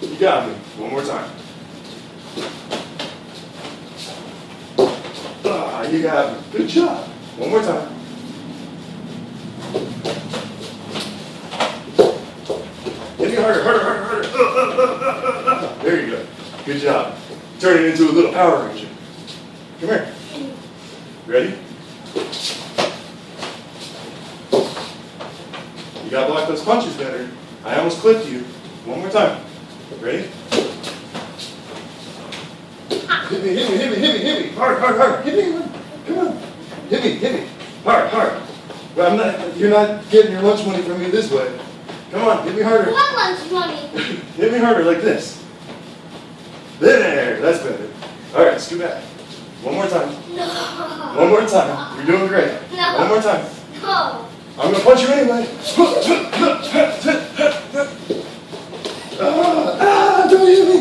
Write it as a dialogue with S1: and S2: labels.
S1: You got me. One more time. You got me. Good job. One more time. Hit me harder, harder, harder, harder. There you go. Good job. Turn it into a little Power Ranger. Come here. Ready? You gotta block those punches better. I almost clipped you. One more time. Ready? Hit me, hit me, hit me, hit me, hit me. Hard, hard, hard. Hit me. Come on. Hit me, hit me. Hard, hard. But you're not getting your lunch money from me this way. Come on, hit me harder.
S2: What lunch money?
S1: Hit me harder like this. There, that's better. All right, scoot back. One more time.
S2: No.
S1: One more time. You're doing great.
S2: No.
S1: One more time.
S2: No.
S1: I'm gonna punch you anyway. Don't hit me.